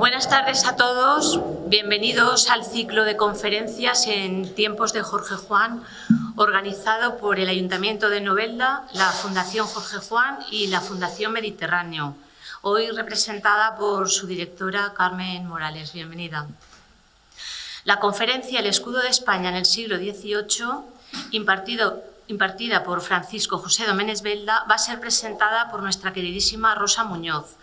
Buenas tardes a todos, bienvenidos al ciclo de conferencias en tiempos de Jorge Juan, organizado por el Ayuntamiento de Novelda, la Fundación Jorge Juan y la Fundación Mediterráneo, hoy representada por su directora Carmen Morales. Bienvenida. La conferencia El escudo de España en el siglo XVIII, impartida por Francisco José Doménez Belda, va a ser presentada por nuestra queridísima Rosa Muñoz,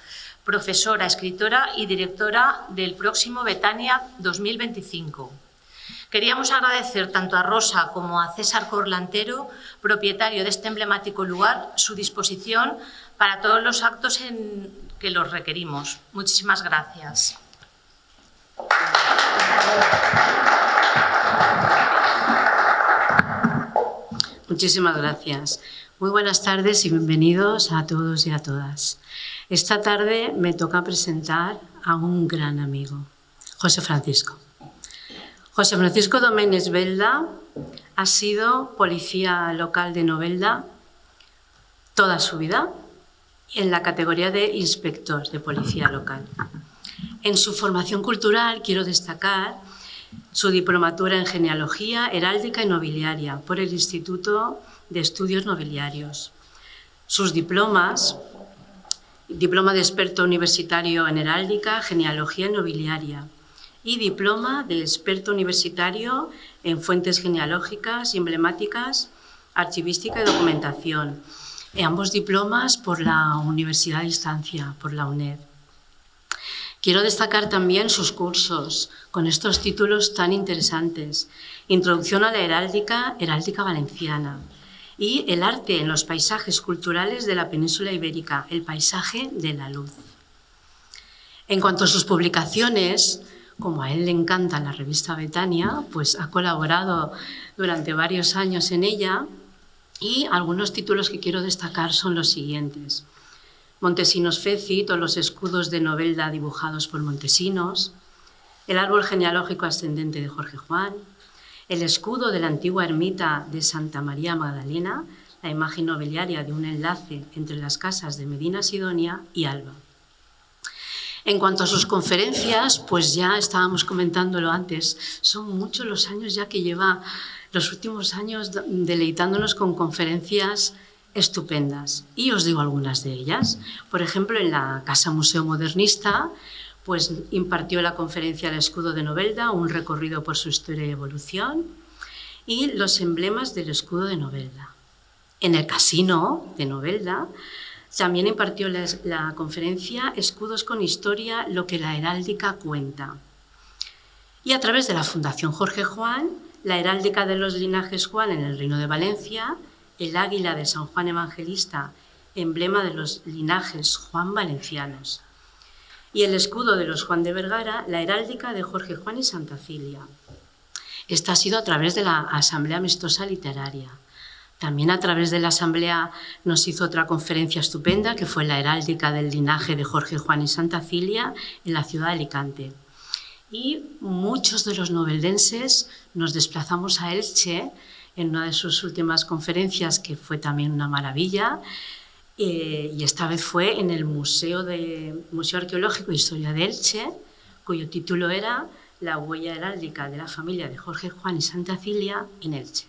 profesora, escritora y directora del próximo Betania 2025. Queríamos agradecer tanto a Rosa como a César Corlantero, propietario de este emblemático lugar, su disposición para todos los actos en que los requerimos. Muchísimas gracias. Muchísimas gracias. Muy buenas tardes y bienvenidos a todos y a todas. Esta tarde me toca presentar a un gran amigo, José Francisco. José Francisco Doménez Belda ha sido policía local de Novelda toda su vida en la categoría de inspector de policía local. En su formación cultural quiero destacar su diplomatura en genealogía, heráldica y nobiliaria por el Instituto de Estudios Nobiliarios. Sus diplomas: diploma de experto universitario en heráldica, genealogía y nobiliaria, y diploma de experto universitario en fuentes genealógicas y emblemáticas, archivística y documentación. Ambos diplomas por la Universidad de Distancia, por la UNED. Quiero destacar también sus cursos con estos títulos tan interesantes: Introducción a la heráldica, heráldica valenciana, y El arte en los paisajes culturales de la península ibérica, el paisaje de la luz. En cuanto a sus publicaciones, como a él le encanta la revista Betania, pues ha colaborado durante varios años en ella, y algunos títulos que quiero destacar son los siguientes: Montesinos Fecit, o los escudos de Novelda dibujados por Montesinos, el árbol genealógico ascendente de Jorge Juan, el escudo de la antigua ermita de Santa María Magdalena, la imagen nobiliaria de un enlace entre las casas de Medina Sidonia y Alba. En cuanto a sus conferencias, pues ya estábamos comentándolo antes, son muchos los años ya que lleva, los últimos años, deleitándonos con conferencias estupendas. Y os digo algunas de ellas. Por ejemplo, en la Casa Museo Modernista, pues impartió la conferencia El escudo de Novelda, un recorrido por su historia y evolución, y los emblemas del escudo de Novelda. En el Casino de Novelda también impartió la conferencia Escudos con historia, lo que la heráldica cuenta. Y a través de la Fundación Jorge Juan, la heráldica de los linajes Juan en el Reino de Valencia, el águila de San Juan Evangelista, emblema de los linajes Juan valencianos, y el escudo de los Juan de Vergara, la heráldica de Jorge Juan y Santa Cilia. Esta ha sido a través de la Asamblea Amistosa Literaria. También a través de la Asamblea nos hizo otra conferencia estupenda, que fue la heráldica del linaje de Jorge Juan y Santa Cilia en la ciudad de Alicante. Y muchos de los noveldenses nos desplazamos a Elche en una de sus últimas conferencias, que fue también una maravilla, y esta vez fue en el Museo Arqueológico e Historia de Elche, cuyo título era La huella heráldica de la familia de Jorge Juan y Santa Cilia en Elche.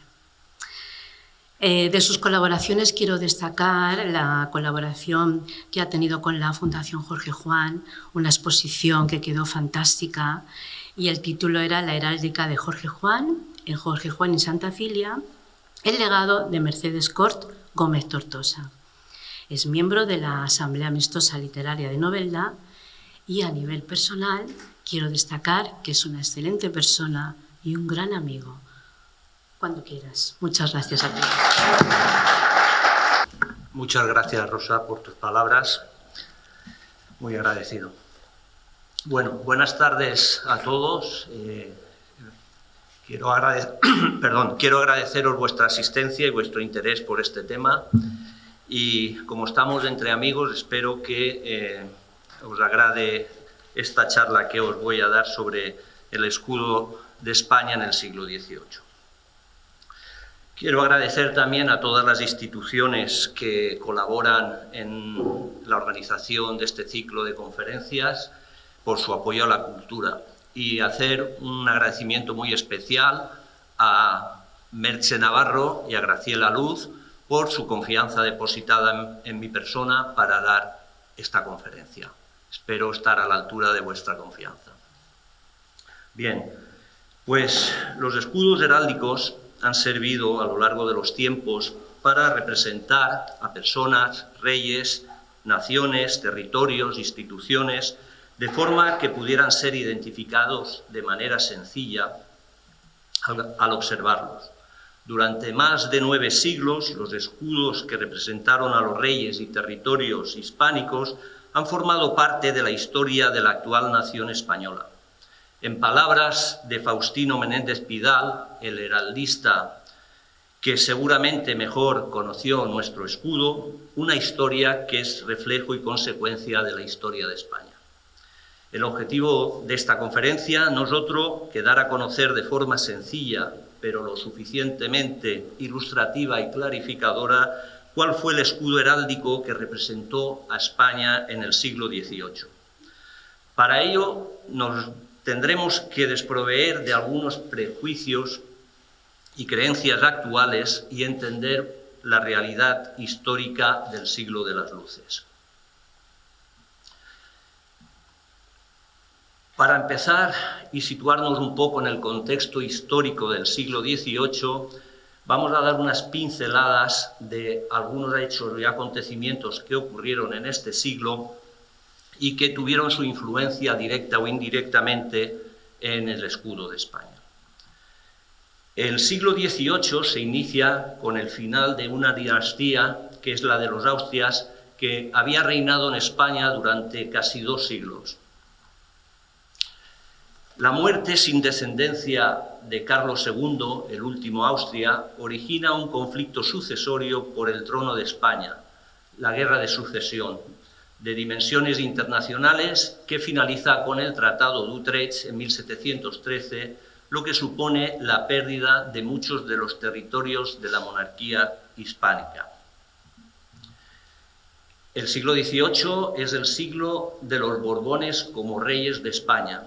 De sus colaboraciones quiero destacar la colaboración que ha tenido con la Fundación Jorge Juan, una exposición que quedó fantástica, y el título era La heráldica de Jorge Juan, en Jorge Juan y Santa Cilia, el legado de Mercedes Cort Gómez Tortosa. Es miembro de la Asamblea Amistosa Literaria de Novelda, y a nivel personal quiero destacar que es una excelente persona y un gran amigo. Cuando quieras. Muchas gracias a todos. Muchas gracias, Rosa, por tus palabras. Muy agradecido. Bueno, buenas tardes a todos. Quiero agradeceros vuestra asistencia y vuestro interés por este tema. Y como estamos entre amigos, espero que os agrade esta charla que os voy a dar sobre el escudo de España en el siglo XVIII. Quiero agradecer también a todas las instituciones que colaboran en la organización de este ciclo de conferencias, por su apoyo a la cultura, y hacer un agradecimiento muy especial a Merche Navarro y a Graciela Luz por su confianza depositada en mi persona para dar esta conferencia. Espero estar a la altura de vuestra confianza. Bien, pues los escudos heráldicos han servido a lo largo de los tiempos para representar a personas, reyes, naciones, territorios, instituciones, de forma que pudieran ser identificados de manera sencilla al observarlos. Durante más de 9 siglos, los escudos que representaron a los reyes y territorios hispánicos han formado parte de la historia de la actual nación española. En palabras de Faustino Menéndez Pidal, el heraldista que seguramente mejor conoció nuestro escudo, una historia que es reflejo y consecuencia de la historia de España. El objetivo de esta conferencia no es otro que dar a conocer de forma sencilla, pero lo suficientemente ilustrativa y clarificadora, cuál fue el escudo heráldico que representó a España en el siglo XVIII. Para ello nos tendremos que desproveer de algunos prejuicios y creencias actuales y entender la realidad histórica del siglo de las luces. Para empezar y situarnos un poco en el contexto histórico del siglo XVIII, vamos a dar unas pinceladas de algunos hechos y acontecimientos que ocurrieron en este siglo y que tuvieron su influencia directa o indirectamente en el escudo de España. El siglo XVIII se inicia con el final de una dinastía, que es la de los Austrias, que había reinado en España durante casi 2 siglos. La muerte sin descendencia de Carlos II, el último Austria, origina un conflicto sucesorio por el trono de España, la Guerra de Sucesión, de dimensiones internacionales que finaliza con el Tratado de Utrecht en 1713, lo que supone la pérdida de muchos de los territorios de la monarquía hispánica. El siglo XVIII es el siglo de los Borbones como reyes de España.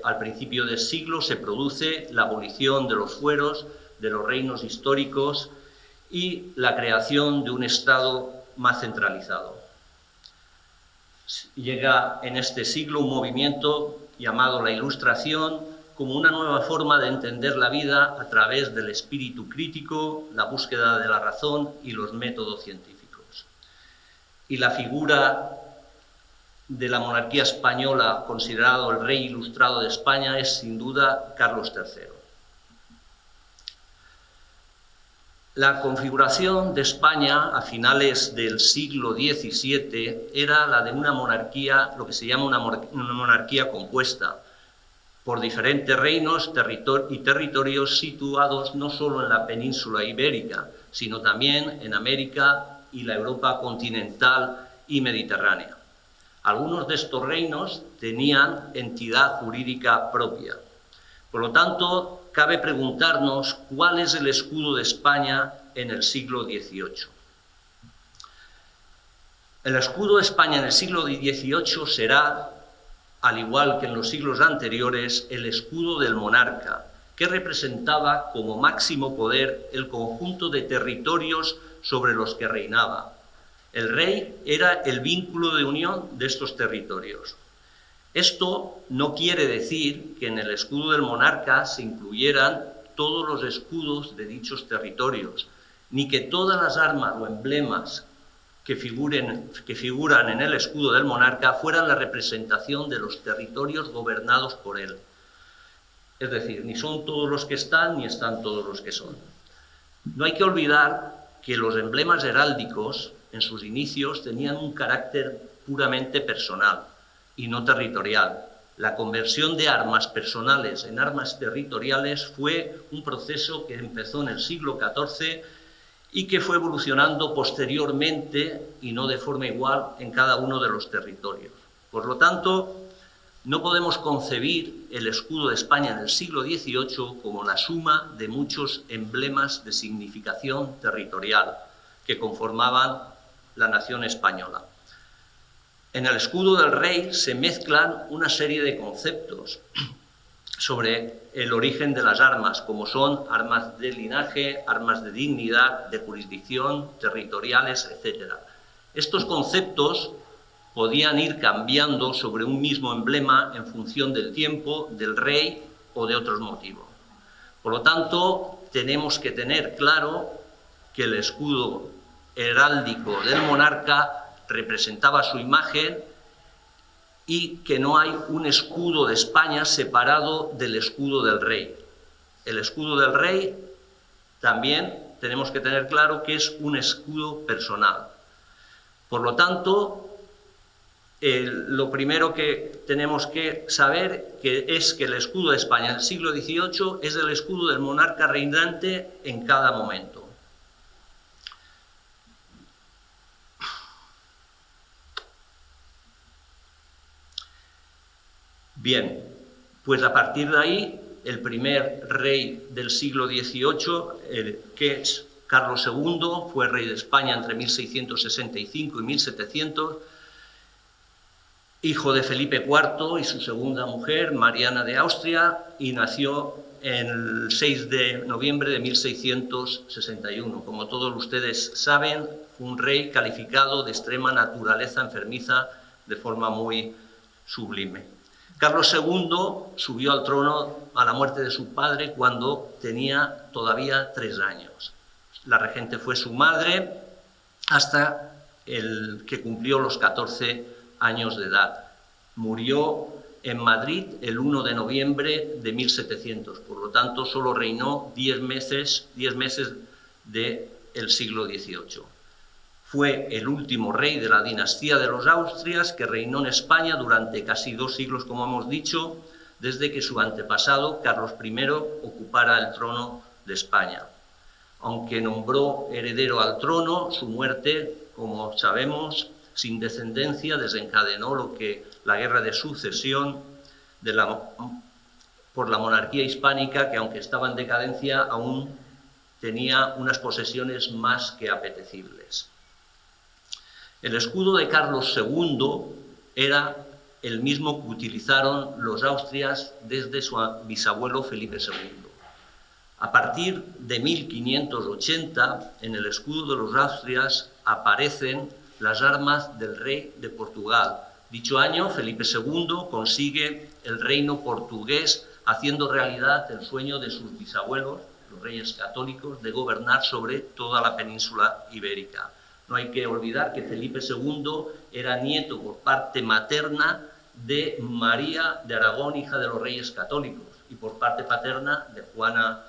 Al principio del siglo se produce la abolición de los fueros, de los reinos históricos y la creación de un Estado más centralizado. Llega en este siglo un movimiento llamado la Ilustración como una nueva forma de entender la vida a través del espíritu crítico, la búsqueda de la razón y los métodos científicos. Y la figura de la monarquía española, considerado el rey ilustrado de España, es sin duda Carlos III. La configuración de España a finales del siglo XVII era la de una monarquía, lo que se llama una monarquía compuesta por diferentes reinos y territorios situados no solo en la península ibérica, sino también en América y la Europa continental y mediterránea. Algunos de estos reinos tenían entidad jurídica propia. Por lo tanto, cabe preguntarnos cuál es el escudo de España en el siglo XVIII. El escudo de España en el siglo XVIII será, al igual que en los siglos anteriores, el escudo del monarca, que representaba como máximo poder el conjunto de territorios sobre los que reinaba. El rey era el vínculo de unión de estos territorios. Esto no quiere decir que en el escudo del monarca se incluyeran todos los escudos de dichos territorios, ni que todas las armas o emblemas que figuran en el escudo del monarca fueran la representación de los territorios gobernados por él. Es decir, ni son todos los que están, ni están todos los que son. No hay que olvidar que los emblemas heráldicos, en sus inicios, tenían un carácter puramente personal y no territorial. La conversión de armas personales en armas territoriales fue un proceso que empezó en el siglo XIV y que fue evolucionando posteriormente y no de forma igual en cada uno de los territorios. Por lo tanto, no podemos concebir el escudo de España en el siglo XVIII como la suma de muchos emblemas de significación territorial que conformaban la nación española. En el escudo del rey se mezclan una serie de conceptos sobre el origen de las armas, como son armas de linaje, armas de dignidad, de jurisdicción, territoriales, etc. Estos conceptos podían ir cambiando sobre un mismo emblema en función del tiempo, del rey o de otros motivos. Por lo tanto, tenemos que tener claro que el escudo heráldico del monarca representaba su imagen y que no hay un escudo de España separado del escudo del rey. El escudo del rey también tenemos que tener claro que es un escudo personal. Por lo tanto, lo primero que tenemos que saber es que el escudo de España del siglo XVIII es el escudo del monarca reinante en cada momento. Bien, pues a partir de ahí, el primer rey del siglo XVIII, que es Carlos II, fue rey de España entre 1665 y 1700, hijo de Felipe IV y su segunda mujer, Mariana de Austria, y nació el 6 de noviembre de 1661. Como todos ustedes saben, fue un rey calificado de extrema naturaleza enfermiza de forma muy sublime. Carlos II subió al trono a la muerte de su padre cuando tenía todavía 3 años. La regente fue su madre hasta el que cumplió los 14 años de edad. Murió en Madrid el 1 de noviembre de 1700, por lo tanto solo reinó 10 meses del siglo XVIII. Fue el último rey de la dinastía de los Austrias que reinó en España durante casi 2 siglos, como hemos dicho, desde que su antepasado, Carlos I, ocupara el trono de España. Aunque nombró heredero al trono, su muerte, como sabemos, sin descendencia, desencadenó lo que la guerra de sucesión por la monarquía hispánica, que aunque estaba en decadencia, aún tenía unas posesiones más que apetecibles. El escudo de Carlos II era el mismo que utilizaron los Austrias desde su bisabuelo Felipe II. A partir de 1580, en el escudo de los Austrias aparecen las armas del rey de Portugal. Dicho año, Felipe II consigue el reino portugués, haciendo realidad el sueño de sus bisabuelos, los reyes católicos, de gobernar sobre toda la península ibérica. No hay que olvidar que Felipe II era nieto por parte materna de María de Aragón, hija de los reyes católicos, y por parte paterna de Juana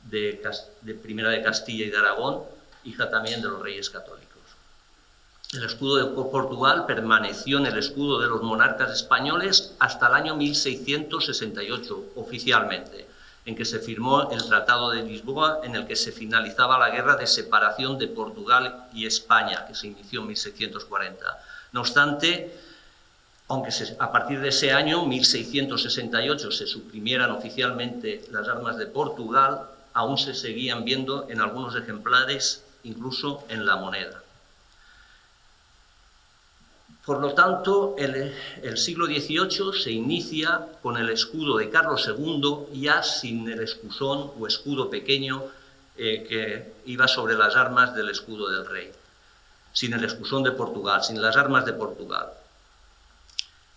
de I de Castilla y de Aragón, hija también de los reyes católicos. El escudo de Portugal permaneció en el escudo de los monarcas españoles hasta el año 1668, oficialmente, en que se firmó el Tratado de Lisboa, en el que se finalizaba la guerra de separación de Portugal y España, que se inició en 1640. No obstante, aunque a partir de ese año, 1668, se suprimieran oficialmente las armas de Portugal, aún se seguían viendo en algunos ejemplares, incluso en la moneda. Por lo tanto, el siglo XVIII se inicia con el escudo de Carlos II, ya sin el escusón o escudo pequeño que iba sobre las armas del escudo del rey, sin el escusón de Portugal, sin las armas de Portugal.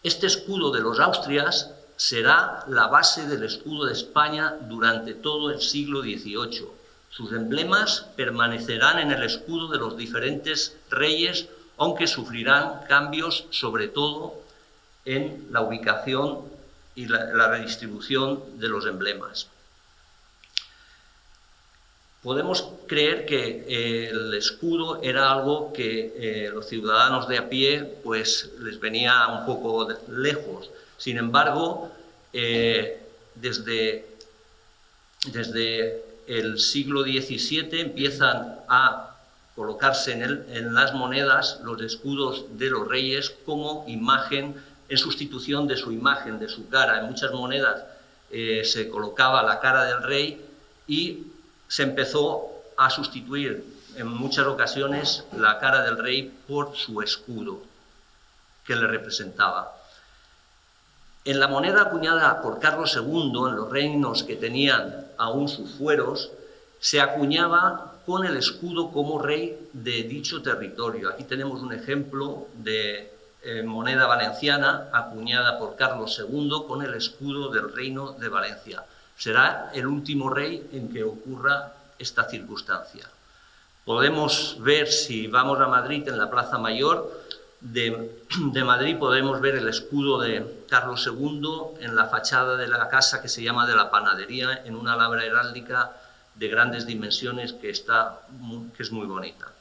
Este escudo de los Austrias será la base del escudo de España durante todo el siglo XVIII. Sus emblemas permanecerán en el escudo de los diferentes reyes, aunque sufrirán cambios, sobre todo en la ubicación y la redistribución de los emblemas. Podemos creer que el escudo era algo que los ciudadanos de a pie pues, les venía un poco lejos. Sin embargo, desde el siglo XVII empiezan a colocarse en las monedas los escudos de los reyes como imagen, en sustitución de su imagen, de su cara. En muchas monedas se colocaba la cara del rey y se empezó a sustituir en muchas ocasiones la cara del rey por su escudo. que le representaba. En la moneda acuñada por Carlos II, en los reinos que tenían aún sus fueros, se acuñaba con el escudo como rey de dicho territorio. Aquí tenemos un ejemplo de moneda valenciana acuñada por Carlos II con el escudo del Reino de Valencia. Será el último rey en que ocurra esta circunstancia. Podemos ver, si vamos a Madrid, en la Plaza Mayor de Madrid, podemos ver el escudo de Carlos II en la fachada de la casa que se llama de la Panadería, en una labra heráldica de grandes dimensiones que es muy bonita.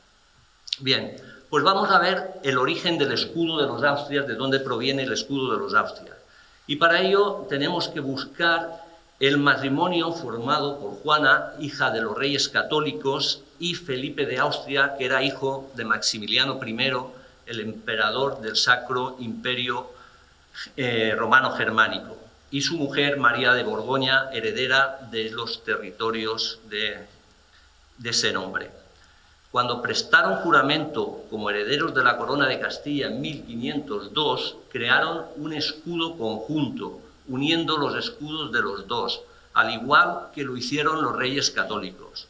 Bien, pues vamos a ver el origen del escudo de los Austrias, de dónde proviene el escudo de los Austrias. Y para ello tenemos que buscar el matrimonio formado por Juana, hija de los reyes católicos, y Felipe de Austria, que era hijo de Maximiliano I, el emperador del Sacro Imperio Romano Germánico, y su mujer María de Borgoña, heredera de los territorios de ese nombre. Cuando prestaron juramento como herederos de la corona de Castilla en 1502, crearon un escudo conjunto, uniendo los escudos de los dos, al igual que lo hicieron los reyes católicos.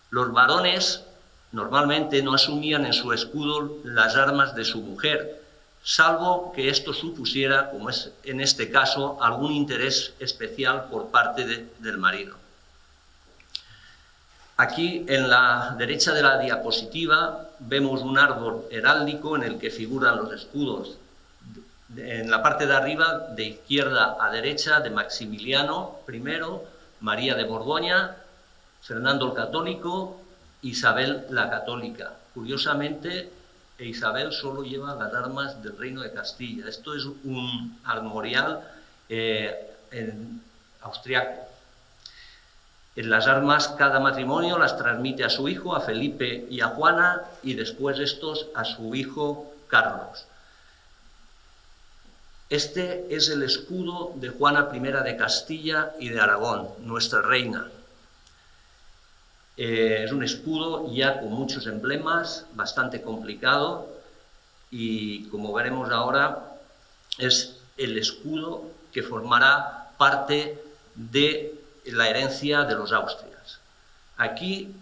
Los varones normalmente no asumían en su escudo las armas de su mujer, salvo que esto supusiera, como es en este caso, algún interés especial por parte del marido. Aquí, en la derecha de la diapositiva, vemos un árbol heráldico en el que figuran los escudos. En la parte de arriba, de izquierda a derecha, de Maximiliano I, María de Borgoña, Fernando el Católico, Isabel la Católica. Curiosamente, Isabel solo lleva las armas del Reino de Castilla. Esto es un armorial austriaco. En las armas, cada matrimonio las transmite a su hijo, a Felipe y a Juana, y después estos a su hijo Carlos. Este es el escudo de Juana I de Castilla y de Aragón, nuestra reina. Es un escudo ya con muchos emblemas, bastante complicado, y como veremos ahora, es el escudo que formará parte de la herencia de los Austrias. Aquí,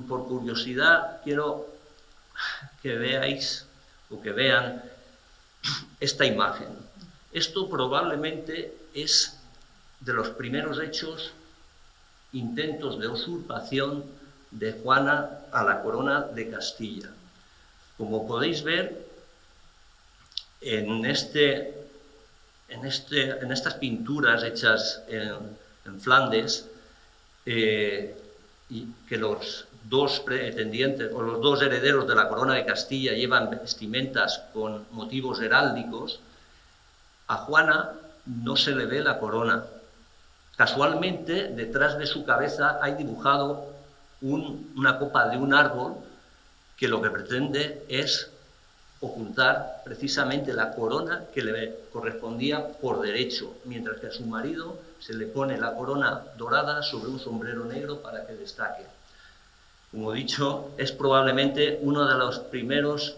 por curiosidad, quiero que veáis o que vean esta imagen. Esto probablemente es de los primeros intentos de usurpación de Juana a la corona de Castilla. Como podéis ver, en estas pinturas hechas en Flandes, y que los dos pretendientes o los dos herederos de la corona de Castilla llevan vestimentas con motivos heráldicos, a Juana no se le ve la corona. Casualmente, detrás de su cabeza hay dibujado una copa de un árbol que lo que pretende es ocultar precisamente la corona que le correspondía por derecho, mientras que a su marido se le pone la corona dorada sobre un sombrero negro para que destaque. Como he dicho, es probablemente uno de los primeros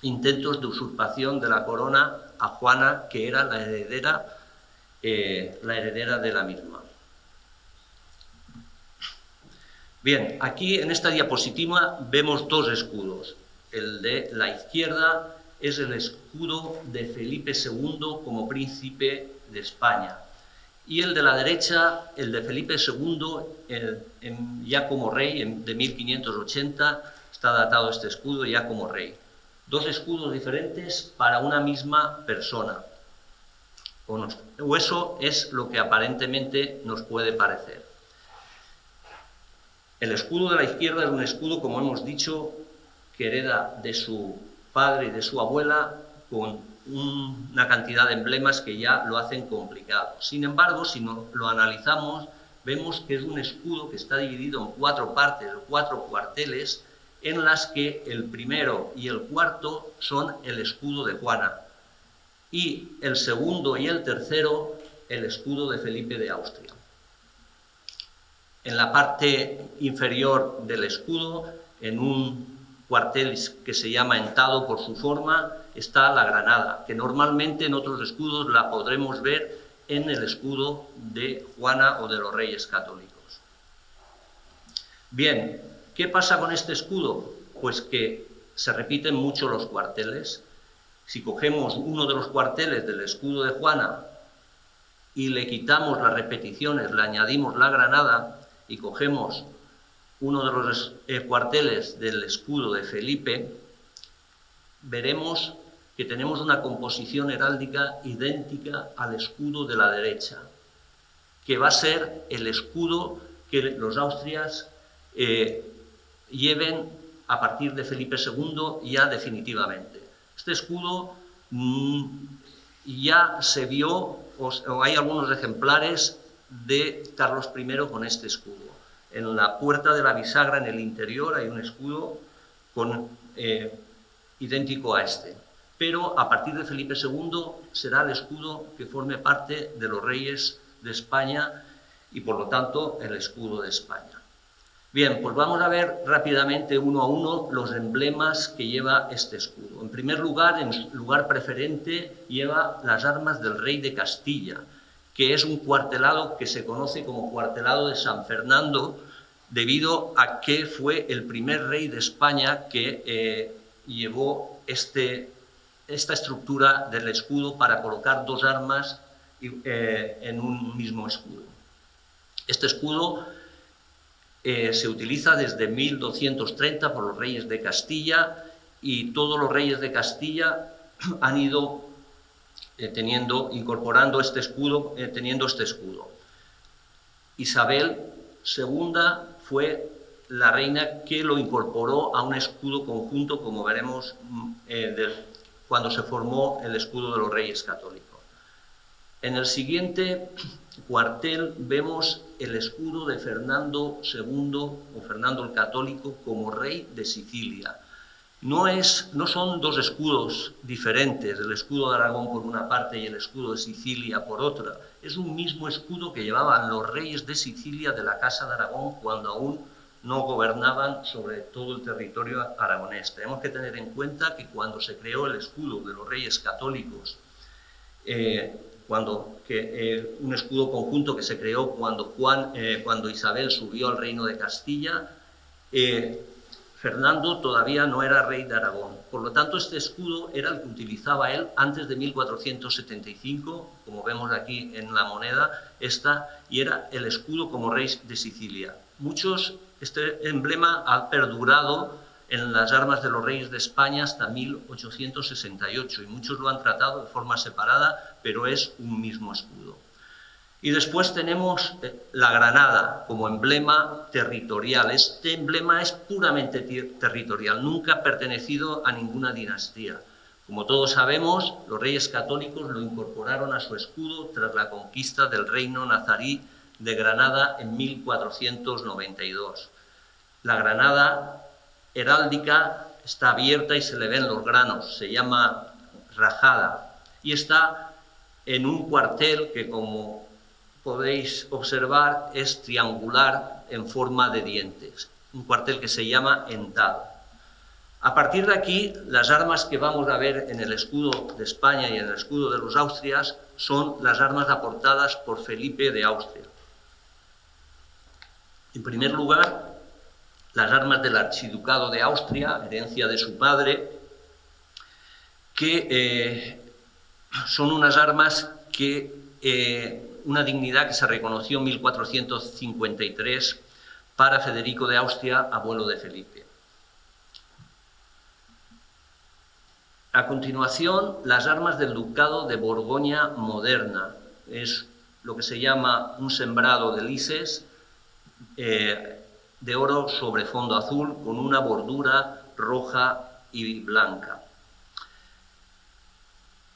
intentos de usurpación de la corona a Juana, que era la heredera de la misma. Bien, aquí en esta diapositiva vemos dos escudos. El de la izquierda es el escudo de Felipe II como príncipe de España. Y el de la derecha, el de Felipe II, ya como rey, de 1580, está datado este escudo ya como rey. Dos escudos diferentes para una misma persona. O eso es lo que aparentemente nos puede parecer. El escudo de la izquierda es un escudo, como hemos dicho, que hereda de su padre y de su abuela, con una cantidad de emblemas que ya lo hacen complicado. Sin embargo, si lo analizamos, vemos que es un escudo que está dividido en 4 partes o 4 cuarteles, en las que el primero y el cuarto son el escudo de Juana, y el segundo y el tercero el escudo de Felipe de Austria. En la parte inferior del escudo, en un cuartel que se llama entado por su forma, está la granada, que normalmente en otros escudos la podremos ver en el escudo de Juana o de los Reyes Católicos. Bien, ¿qué pasa con este escudo? Pues que se repiten mucho los cuarteles. Si cogemos uno de los cuarteles del escudo de Juana y le quitamos las repeticiones, le añadimos la granada y cogemos uno de los cuarteles del escudo de Felipe, veremos que tenemos una composición heráldica idéntica al escudo de la derecha, que va a ser el escudo que los Austrias lleven a partir de Felipe II ya definitivamente. Este escudo ya se vio, o hay algunos ejemplares de Carlos I con este escudo. En la puerta de la bisagra, en el interior, hay un escudo idéntico a este. Pero a partir de Felipe II será el escudo que forme parte de los reyes de España y, por lo tanto, el escudo de España. Bien, pues vamos a ver rápidamente uno a uno los emblemas que lleva este escudo. En primer lugar, en lugar preferente, lleva las armas del rey de Castilla, que es un cuartelado que se conoce como cuartelado de San Fernando, debido a que fue el primer rey de España que llevó esta estructura del escudo para colocar dos armas en un mismo escudo. Este escudo se utiliza desde 1230 por los reyes de Castilla, y todos los reyes de Castilla han ido incorporando este escudo, teniendo este escudo. Isabel II fue la reina que lo incorporó a un escudo conjunto, como veremos cuando se formó el escudo de los Reyes Católicos. En el siguiente cuartel vemos el escudo de Fernando II, o Fernando el Católico, como rey de Sicilia. No son dos escudos diferentes, el escudo de Aragón por una parte y el escudo de Sicilia por otra. Es un mismo escudo que llevaban los reyes de Sicilia de la Casa de Aragón cuando aún no gobernaban sobre todo el territorio aragonés. Tenemos que tener en cuenta que cuando se creó el escudo de los Reyes Católicos, un escudo conjunto que se creó cuando Isabel subió al reino de Castilla, Fernando todavía no era rey de Aragón. Por lo tanto, este escudo era el que utilizaba él antes de 1475, como vemos aquí en la moneda, y era el escudo como rey de Sicilia. Este emblema ha perdurado en las armas de los reyes de España hasta 1868, y muchos lo han tratado de forma separada, pero es un mismo escudo. Y después tenemos la granada como emblema territorial. Este emblema es puramente territorial, nunca ha pertenecido a ninguna dinastía. Como todos sabemos, los reyes católicos lo incorporaron a su escudo tras la conquista del reino nazarí de Granada en 1492. La granada heráldica está abierta y se le ven los granos, se llama rajada, y está en un cuartel que, como podéis observar, es triangular en forma de dientes, un cuartel que se llama entado. A partir de aquí, las armas que vamos a ver en el escudo de España y en el escudo de los Austrias son las armas aportadas por Felipe de Austria. En primer lugar, las armas del Archiducado de Austria, herencia de su padre, que son unas armas una dignidad que se reconoció en 1453 para Federico de Austria, abuelo de Felipe. A continuación, las armas del Ducado de Borgoña moderna. Es lo que se llama un sembrado de lises de oro sobre fondo azul con una bordura roja y blanca.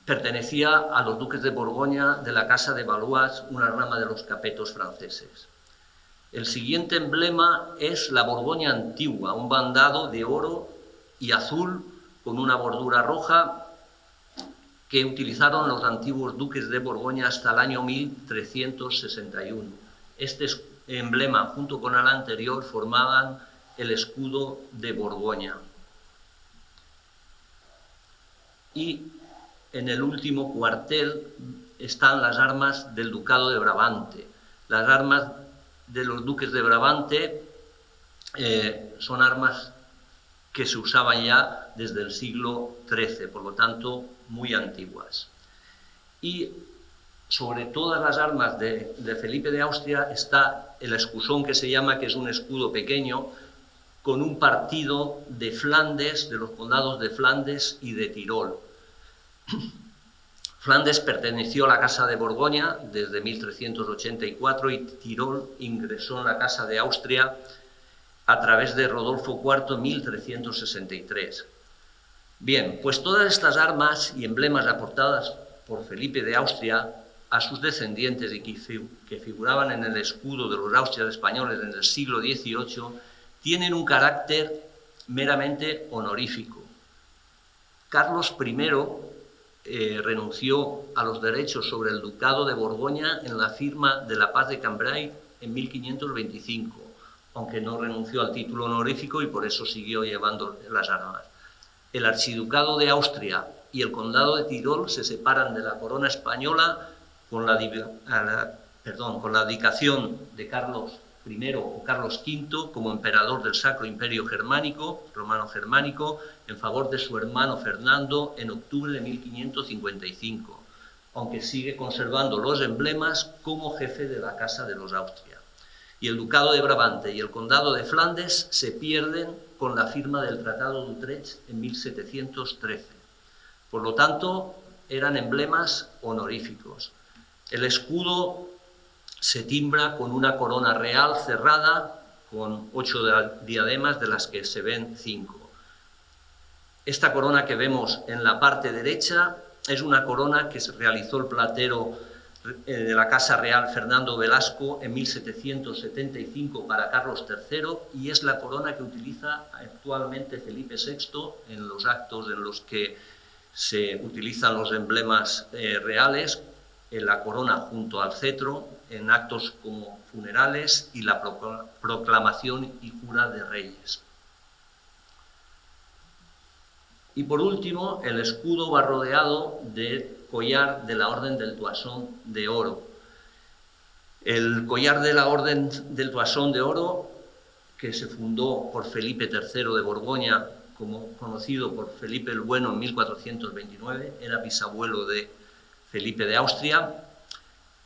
Pertenecía a los duques de Borgoña de la Casa de Valois, una rama de los capetos franceses. El siguiente emblema es la Borgoña antigua, un bandado de oro y azul con una bordura roja que utilizaron los antiguos duques de Borgoña hasta el año 1361. Este emblema, junto con el anterior, formaban el escudo de Borgoña. y en el último cuartel están las armas del Ducado de Brabante. Las armas de los duques de Brabante son armas que se usaban ya desde el siglo XIII, por lo tanto, muy antiguas. Y sobre todas las armas de Felipe de Austria está el escusón que se llama, que es un escudo pequeño, con un partido de Flandes, de los condados de Flandes y de Tirol. Flandes perteneció a la Casa de Borgoña desde 1384 y Tirol ingresó en la Casa de Austria a través de Rodolfo IV en 1363. Bien, pues todas estas armas y emblemas aportadas por Felipe de Austria a sus descendientes y que figuraban en el escudo de los Austrias españoles en el siglo XVIII tienen un carácter meramente honorífico. Carlos I renunció a los derechos sobre el Ducado de Borgoña en la firma de la Paz de Cambrai en 1525, aunque no renunció al título honorífico y por eso siguió llevando las armas. El Archiducado de Austria y el Condado de Tirol se separan de la corona española con la abdicación de Carlos I o Carlos V como emperador del Sacro Imperio Germánico, romano-germánico, en favor de su hermano Fernando en octubre de 1555, aunque sigue conservando los emblemas como jefe de la Casa de los Austria. Y el Ducado de Brabante y el Condado de Flandes se pierden con la firma del Tratado de Utrecht en 1713. Por lo tanto, eran emblemas honoríficos. El escudo se timbra con una corona real cerrada con 8 diademas, de las que se ven 5. Esta corona que vemos en la parte derecha es una corona que se realizó el platero de la Casa Real Fernando Velasco en 1775 para Carlos III y es la corona que utiliza actualmente Felipe VI en los actos en los que se utilizan los emblemas reales, en la corona junto al cetro, en actos como funerales y la proclamación y jura de reyes. Y por último, el escudo va rodeado del collar de la Orden del Toisón de Oro. El collar de la Orden del Toisón de Oro, que se fundó por Felipe III de Borgoña, como conocido por Felipe el Bueno en 1429, era bisabuelo de Felipe de Austria,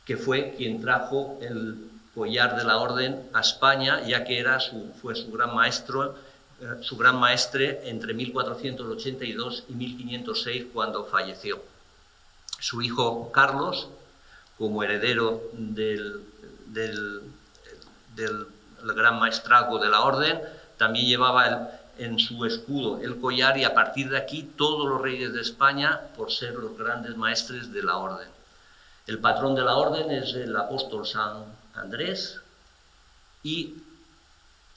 que fue quien trajo el collar de la Orden a España, ya que fue su gran maestro, su gran maestre entre 1482 y 1506, cuando falleció. Su hijo Carlos, como heredero del gran maestrazgo de la Orden, también llevaba en su escudo el collar, y a partir de aquí todos los reyes de España, por ser los grandes maestres de la Orden. El patrón de la Orden es el apóstol San Andrés, y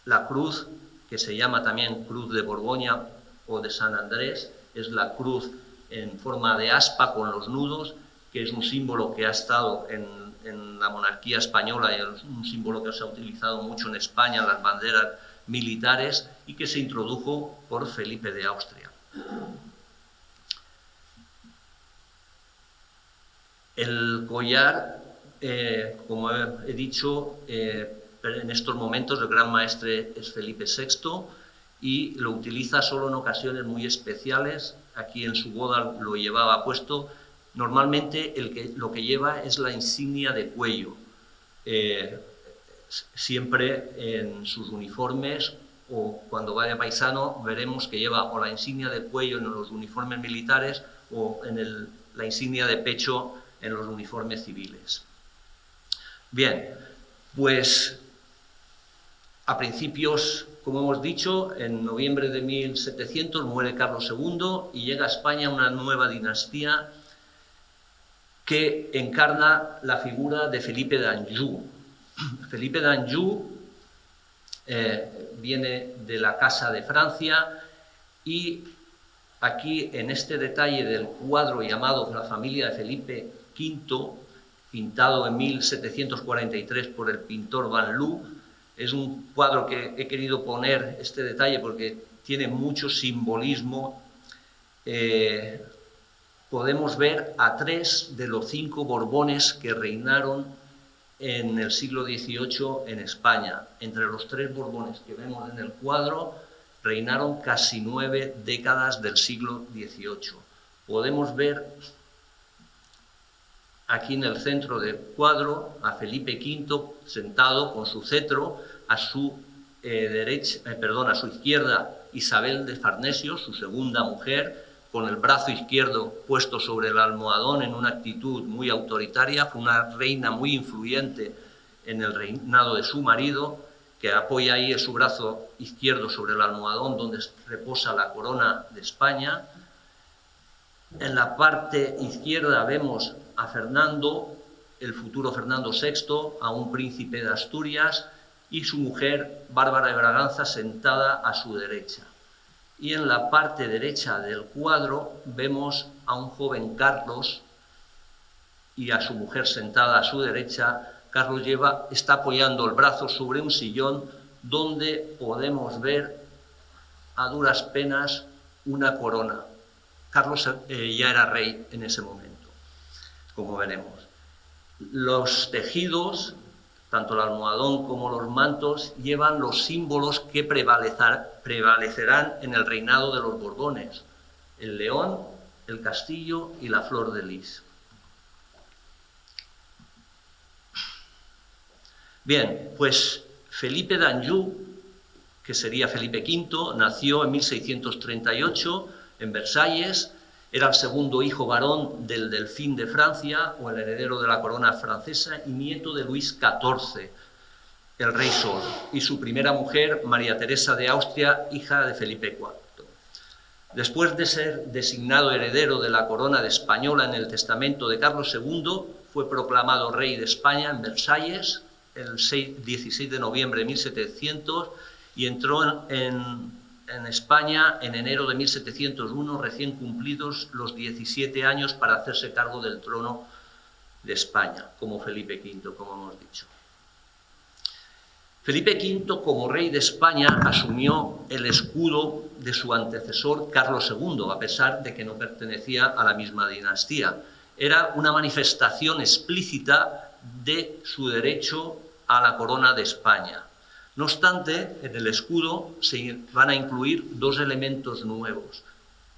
la cruz, que se llama también Cruz de Borgoña o de San Andrés, es la cruz en forma de aspa con los nudos, que es un símbolo que ha estado en la monarquía española y es un símbolo que se ha utilizado mucho en España en las banderas militares y que se introdujo por Felipe de Austria. El collar, como he dicho, en estos momentos el gran maestre es Felipe VI y lo utiliza solo en ocasiones muy especiales. Aquí en su boda lo llevaba puesto. Normalmente lo que lleva es la insignia de cuello, siempre en sus uniformes, o cuando va de paisano veremos que lleva o la insignia de cuello en los uniformes militares o en la insignia de pecho en los uniformes civiles. Bien, pues a principios, como hemos dicho, en noviembre de 1700 muere Carlos II y llega a España una nueva dinastía que encarna la figura de Felipe d'Anjou. Felipe d'Anjou viene de la Casa de Francia y aquí en este detalle del cuadro llamado La familia de Felipe V, pintado en 1743 por el pintor Van Loo, es un cuadro que he querido poner este detalle porque tiene mucho simbolismo podemos ver a 3 de los 5 Borbones que reinaron en el siglo XVIII en España. Entre los 3 Borbones que vemos en el cuadro, reinaron casi 9 décadas del siglo XVIII. Podemos ver aquí en el centro del cuadro a Felipe V sentado con su cetro, a su izquierda Isabel de Farnesio, su segunda mujer, con el brazo izquierdo puesto sobre el almohadón en una actitud muy autoritaria. Fue una reina muy influyente en el reinado de su marido, que apoya ahí su brazo izquierdo sobre el almohadón donde reposa la corona de España. En la parte izquierda vemos a Fernando, el futuro Fernando VI, a un príncipe de Asturias, y su mujer, Bárbara de Braganza, sentada a su derecha. Y en la parte derecha del cuadro vemos a un joven Carlos y a su mujer sentada a su derecha. Carlos está apoyando el brazo sobre un sillón donde podemos ver a duras penas una corona. Carlos ya era rey en ese momento, como veremos. Los tejidos, tanto el almohadón como los mantos, llevan los símbolos que prevalecerán en el reinado de los Borbones: el león, el castillo y la flor de lis. Bien, pues Felipe d'Anjou, que sería Felipe V, nació en 1638 en Versalles. Era el segundo hijo varón del Delfín de Francia, o el heredero de la corona francesa, y nieto de Luis XIV, el rey Sol, y su primera mujer, María Teresa de Austria, hija de Felipe IV. Después de ser designado heredero de la corona de española en el testamento de Carlos II, fue proclamado rey de España en Versalles el 16 de noviembre de 1700 y entró en España en enero de 1701, recién cumplidos los 17 años para hacerse cargo del trono de España, como Felipe V, como hemos dicho. Felipe V, como rey de España, asumió el escudo de su antecesor Carlos II, a pesar de que no pertenecía a la misma dinastía. Era una manifestación explícita de su derecho a la corona de España. No obstante, en el escudo se van a incluir 2 elementos nuevos,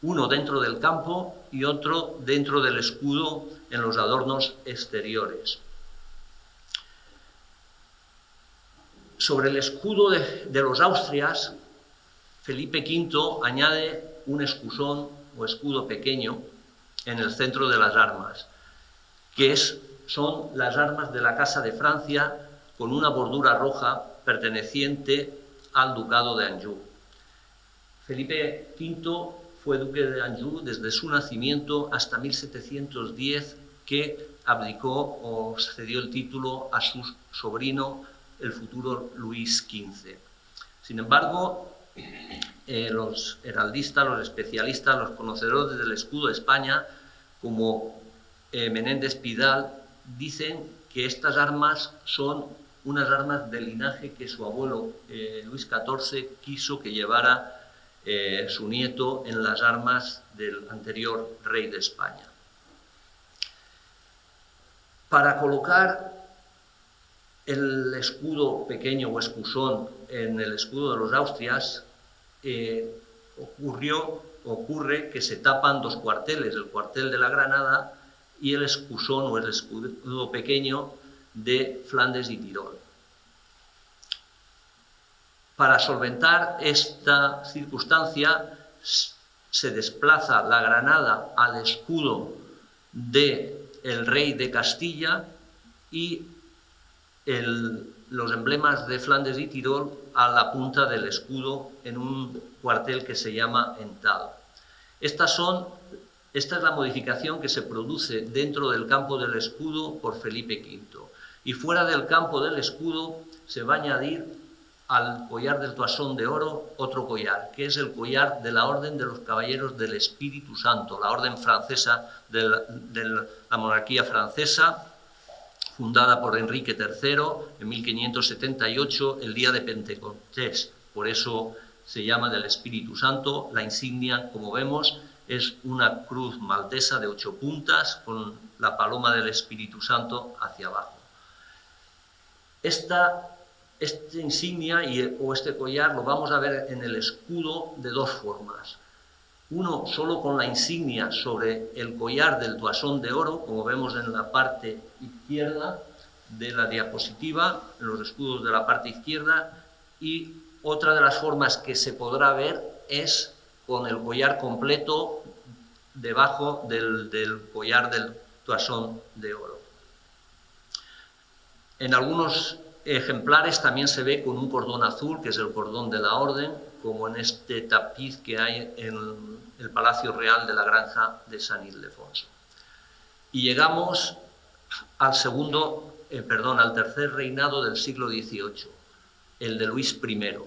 uno dentro del campo y otro dentro del escudo en los adornos exteriores. Sobre el escudo de los Austrias, Felipe V añade un escusón o escudo pequeño en el centro de las armas, que son las armas de la Casa de Francia, con una bordura roja perteneciente al ducado de Anjou. Felipe V fue duque de Anjou desde su nacimiento hasta 1710, que abdicó o cedió el título a su sobrino, el futuro Luis XV. Sin embargo, los heraldistas, los especialistas, los conocedores del escudo de España, como Menéndez Pidal, dicen que estas armas son unas armas de linaje que su abuelo Luis XIV quiso que llevara su nieto en las armas del anterior rey de España. Para colocar el escudo pequeño o escusón en el escudo de los Austrias, ocurre que se tapan 2 cuarteles, el cuartel de la Granada y el escusón o el escudo pequeño de Flandes y Tirol. Para solventar esta circunstancia, se desplaza la granada al escudo del rey de Castilla y los emblemas de Flandes y Tirol a la punta del escudo en un cuartel que se llama Ental. Esta es la modificación que se produce dentro del campo del escudo por Felipe V. Y fuera del campo del escudo se va a añadir al collar del toisón de oro otro collar, que es el collar de la Orden de los Caballeros del Espíritu Santo, la orden francesa de la monarquía francesa, fundada por Enrique III en 1578, el día de Pentecostés. Por eso se llama del Espíritu Santo. La insignia, como vemos, es una cruz maltesa de 8 puntas con la paloma del Espíritu Santo hacia abajo. Esta insignia o este collar lo vamos a ver en el escudo de 2 formas. Uno solo con la insignia sobre el collar del toisón de oro, como vemos en la parte izquierda de la diapositiva, en los escudos de la parte izquierda, y otra de las formas que se podrá ver es con el collar completo debajo del collar del toisón de oro. En algunos ejemplares también se ve con un cordón azul, que es el cordón de la orden, como en este tapiz que hay en el Palacio Real de la Granja de San Ildefonso. Y llegamos al tercer reinado del siglo XVIII, el de Luis I.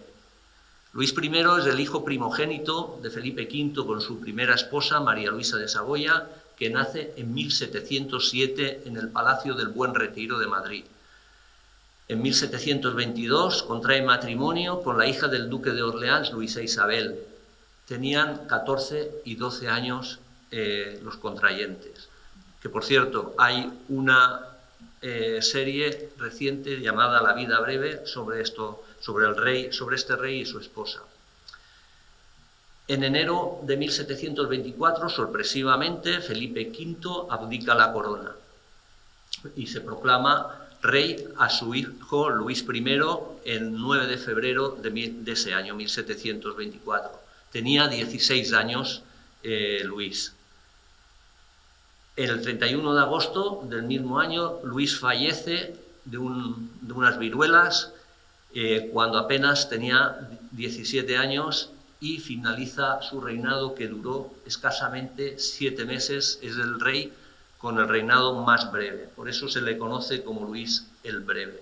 Luis I es el hijo primogénito de Felipe V con su primera esposa, María Luisa de Saboya, que nace en 1707 en el Palacio del Buen Retiro de Madrid. En 1722 contrae matrimonio con la hija del duque de Orleans, Luisa Isabel. Tenían 14 y 12 años los contrayentes. Que, por cierto, hay una serie reciente llamada La vida breve sobre este rey y su esposa. En enero de 1724, sorpresivamente, Felipe V abdica la corona y se proclama rey a su hijo Luis I el 9 de febrero de ese año, 1724. Tenía 16 años Luis. El 31 de agosto del mismo año, Luis fallece de unas viruelas cuando apenas tenía 17 años y finaliza su reinado, que duró escasamente 7 meses. Es el rey con el reinado más breve, por eso se le conoce como Luis el Breve.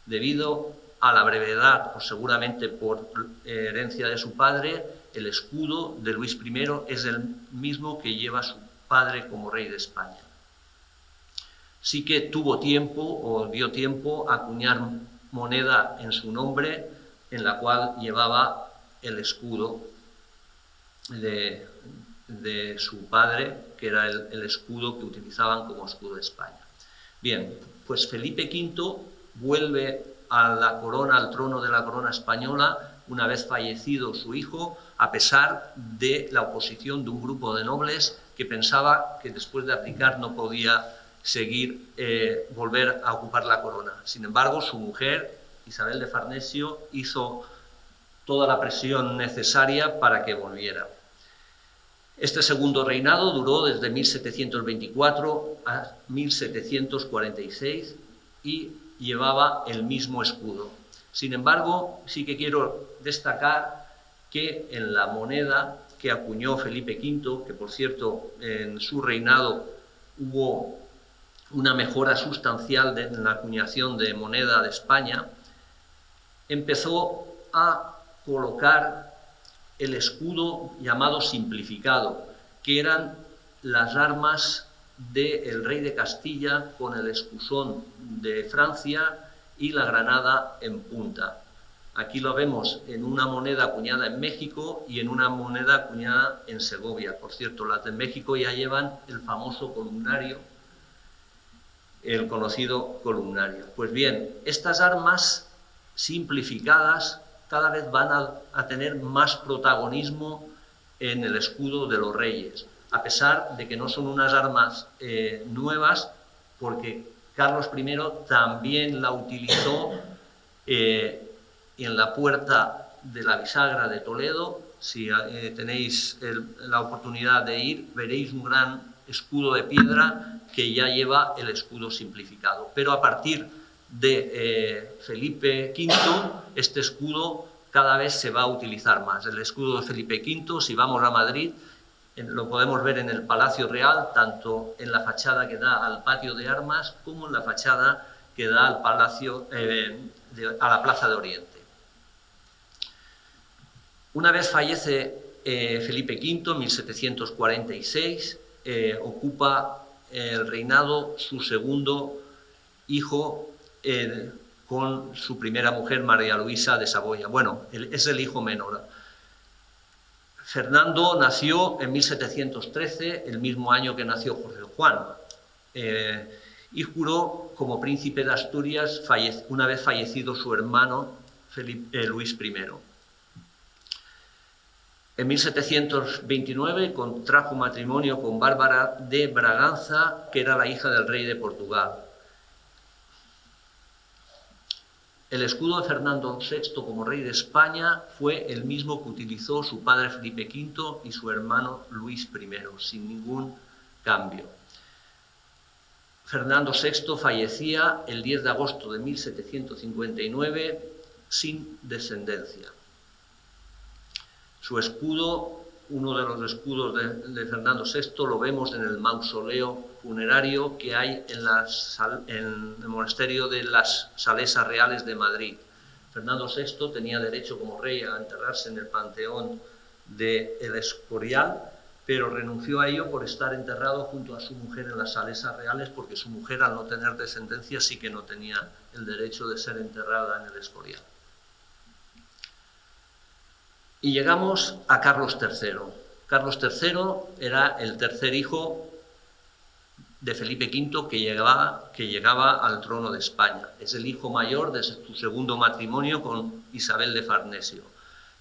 Debido a la brevedad, o seguramente por herencia de su padre, el escudo de Luis I es el mismo que lleva su padre como rey de España. Sí que tuvo tiempo, o dio tiempo, a acuñar moneda en su nombre, en la cual llevaba el escudo de su padre, que era el escudo que utilizaban como escudo de España. Bien, pues Felipe V vuelve a la corona, al trono de la corona española, una vez fallecido su hijo, a pesar de la oposición de un grupo de nobles que pensaba que después de abdicar no podía volver a ocupar la corona. Sin embargo, su mujer, Isabel de Farnesio, hizo toda la presión necesaria para que volviera. Este segundo reinado duró desde 1724 a 1746 y llevaba el mismo escudo. Sin embargo, sí que quiero destacar que en la moneda que acuñó Felipe V, que por cierto en su reinado hubo una mejora sustancial en la acuñación de moneda de España, empezó a colocar el escudo llamado simplificado, que eran las armas del rey de Castilla con el escusón de Francia y la granada en punta. Aquí lo vemos en una moneda acuñada en México y en una moneda acuñada en Segovia. Por cierto, las de México ya llevan el famoso columnario, el conocido columnario. Pues bien, estas armas simplificadas cada vez van a tener más protagonismo en el escudo de los reyes, a pesar de que no son unas armas nuevas, porque Carlos I también la utilizó en la puerta de la bisagra de Toledo. Si tenéis la oportunidad de ir, veréis un gran escudo de piedra que ya lleva el escudo simplificado. Pero a partir de Felipe V, este escudo cada vez se va a utilizar más. El escudo de Felipe V, si vamos a Madrid, lo podemos ver en el Palacio Real, tanto en la fachada que da al patio de armas como en la fachada que da al palacio, a la Plaza de Oriente. Una vez fallece Felipe V, en 1746, ocupa el reinado su segundo hijo, con su primera mujer, María Luisa de Saboya. Bueno, es el hijo menor. Fernando nació en 1713, el mismo año que nació Jorge Juan, y juró como príncipe de Asturias una vez fallecido su hermano Luis I. En 1729 contrajo matrimonio con Bárbara de Braganza, que era la hija del rey de Portugal. El escudo de Fernando VI como rey de España fue el mismo que utilizó su padre Felipe V y su hermano Luis I, sin ningún cambio. Fernando VI fallecía el 10 de agosto de 1759 sin descendencia. Su escudo, uno de los escudos de Fernando VI, lo vemos en el mausoleo funerario que hay en el monasterio de las Salesas Reales de Madrid. Fernando VI tenía derecho como rey a enterrarse en el Panteón de El Escorial, pero renunció a ello por estar enterrado junto a su mujer en las Salesas Reales, porque su mujer, al no tener descendencia, sí que no tenía el derecho de ser enterrada en El Escorial. Y llegamos a Carlos III. Carlos III era el tercer hijo de Felipe V que llegaba al trono de España. Es el hijo mayor de su segundo matrimonio con Isabel de Farnesio.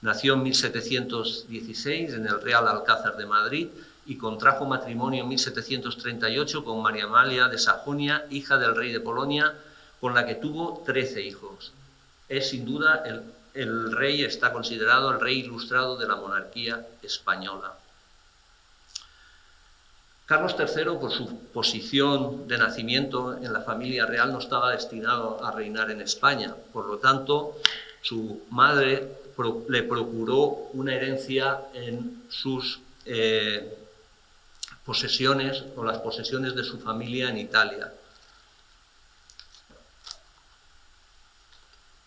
Nació en 1716 en el Real Alcázar de Madrid y contrajo matrimonio en 1738 con María Amalia de Sajonia, hija del rey de Polonia, con la que tuvo 13 hijos. Es sin duda el rey, está considerado el rey ilustrado de la monarquía española. Carlos III, por su posición de nacimiento en la familia real, no estaba destinado a reinar en España. Por lo tanto, su madre le procuró una herencia en sus posesiones o las posesiones de su familia en Italia.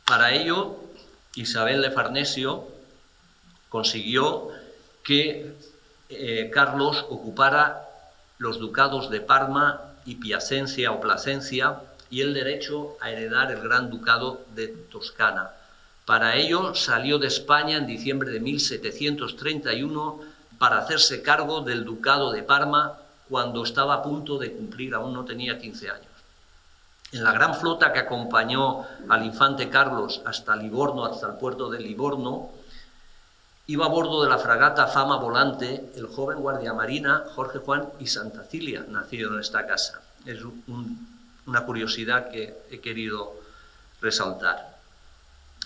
Para ello, Isabel de Farnesio consiguió que Carlos ocupara los ducados de Parma y Piacenza o Plasencia y el derecho a heredar el gran ducado de Toscana. Para ello salió de España en diciembre de 1731 para hacerse cargo del ducado de Parma cuando estaba a punto de cumplir, aún no tenía 15 años. En la gran flota que acompañó al infante Carlos hasta Livorno, hasta el puerto de Livorno, iba a bordo de la fragata Fama Volante el joven guardiamarina Jorge Juan y Santa Cilia, nacido en esta casa. Es una curiosidad que he querido resaltar.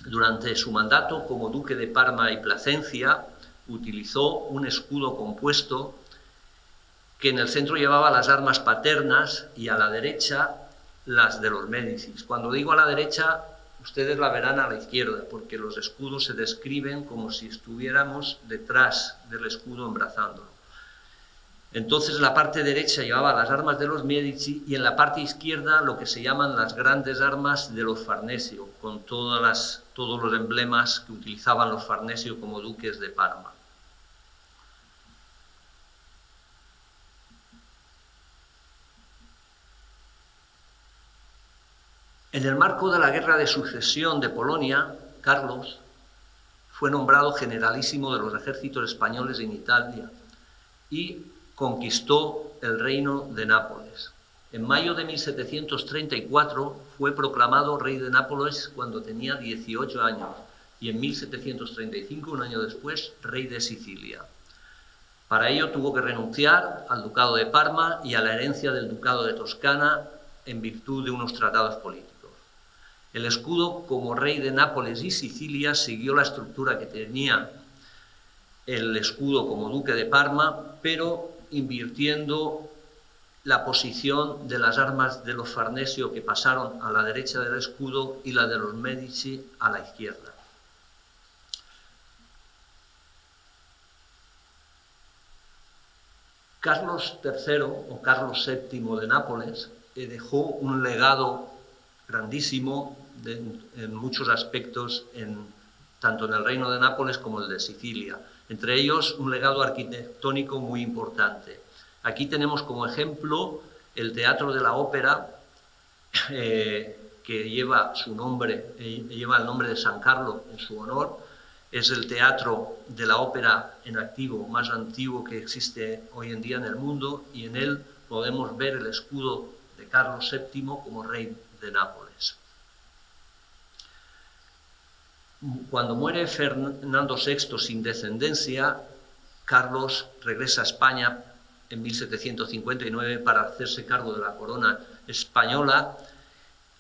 Durante su mandato como duque de Parma y Plasencia, utilizó un escudo compuesto que en el centro llevaba las armas paternas y a la derecha las de los Médicis. Cuando digo a la derecha, ustedes la verán a la izquierda, porque los escudos se describen como si estuviéramos detrás del escudo embrazándolo. Entonces, la parte derecha llevaba las armas de los Médici y en la parte izquierda lo que se llaman las grandes armas de los Farnesio, con todos los emblemas que utilizaban los Farnesio como duques de Parma. En el marco de la Guerra de Sucesión de Polonia, Carlos fue nombrado generalísimo de los ejércitos españoles en Italia y conquistó el reino de Nápoles. En mayo de 1734 fue proclamado rey de Nápoles cuando tenía 18 años y en 1735, un año después, rey de Sicilia. Para ello tuvo que renunciar al ducado de Parma y a la herencia del ducado de Toscana en virtud de unos tratados políticos. El escudo como rey de Nápoles y Sicilia siguió la estructura que tenía el escudo como duque de Parma, pero invirtiendo la posición de las armas de los Farnesio, que pasaron a la derecha del escudo, y la de los Médici a la izquierda. Carlos III o Carlos VII de Nápoles dejó un legado grandísimo en muchos aspectos, tanto en el reino de Nápoles como el de Sicilia. Entre ellos, un legado arquitectónico muy importante. Aquí tenemos como ejemplo el Teatro de la Ópera, que lleva el nombre de San Carlo en su honor, Es el teatro de la ópera en activo más antiguo que existe hoy en día en el mundo, y en él podemos ver el escudo de Carlos VII como rey de Nápoles. Cuando muere Fernando VI sin descendencia, Carlos regresa a España en 1759 para hacerse cargo de la corona española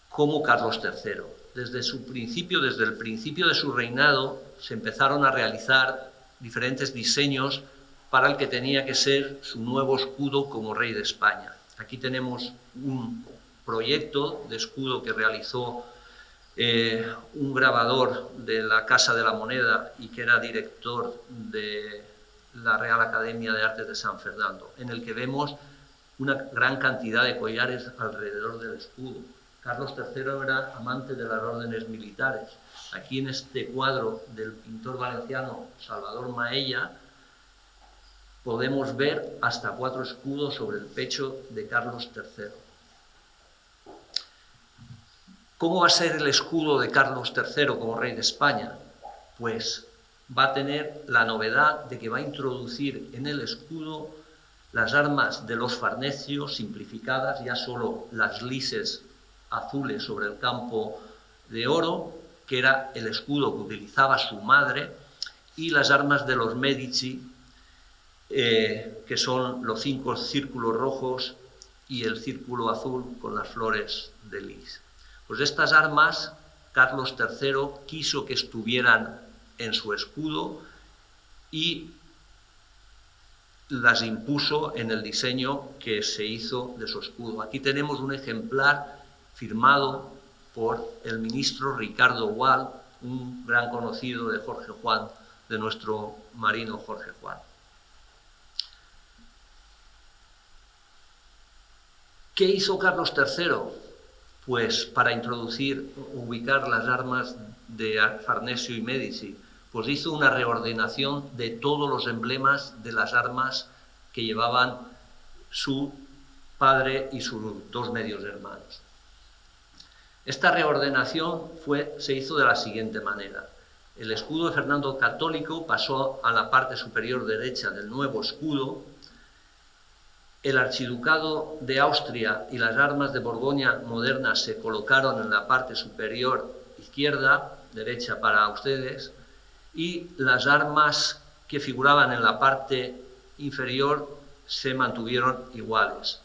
como Carlos III. Desde el principio de su reinado, se empezaron a realizar diferentes diseños para el que tenía que ser su nuevo escudo como rey de España. Aquí tenemos un proyecto de escudo que realizó un grabador de la Casa de la Moneda y que era director de la Real Academia de Artes de San Fernando, en el que vemos una gran cantidad de collares alrededor del escudo. Carlos III era amante de las órdenes militares. Aquí en este cuadro del pintor valenciano Salvador Maella podemos ver hasta 4 escudos sobre el pecho de Carlos III. ¿Cómo va a ser el escudo de Carlos III como rey de España? Pues va a tener la novedad de que va a introducir en el escudo las armas de los farnecios simplificadas, ya solo las lises azules sobre el campo de oro, que era el escudo que utilizaba su madre, y las armas de los Medici, que son los 5 círculos rojos y el círculo azul con las flores de lis. Pues estas armas Carlos III quiso que estuvieran en su escudo y las impuso en el diseño que se hizo de su escudo. Aquí tenemos un ejemplar firmado por el ministro Ricardo Gual, un gran conocido de Jorge Juan, de nuestro marino Jorge Juan. ¿Qué hizo Carlos III? Pues para ubicar las armas de Farnesio y Medici, pues hizo una reordenación de todos los emblemas de las armas que llevaban su padre y sus 2 medios hermanos. Esta reordenación se hizo de la siguiente manera. El escudo de Fernando Católico pasó a la parte superior derecha del nuevo escudo. El archiducado de Austria y las armas de Borgoña modernas se colocaron en la parte superior izquierda, derecha para ustedes, y las armas que figuraban en la parte inferior se mantuvieron iguales.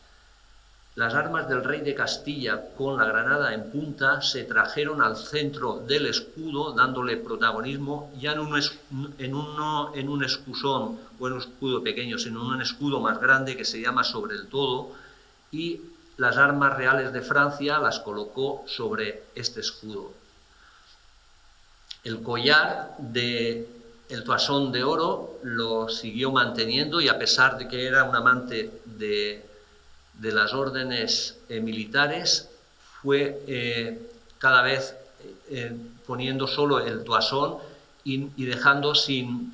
Las armas del rey de Castilla con la granada en punta se trajeron al centro del escudo, dándole protagonismo ya no en un escusón o en un escudo pequeño, sino en un escudo más grande que se llama sobre el todo, y las armas reales de Francia las colocó sobre este escudo. El collar del toisón de oro lo siguió manteniendo, y a pesar de que era un amante de las órdenes militares, fue cada vez poniendo solo el toisón y dejando sin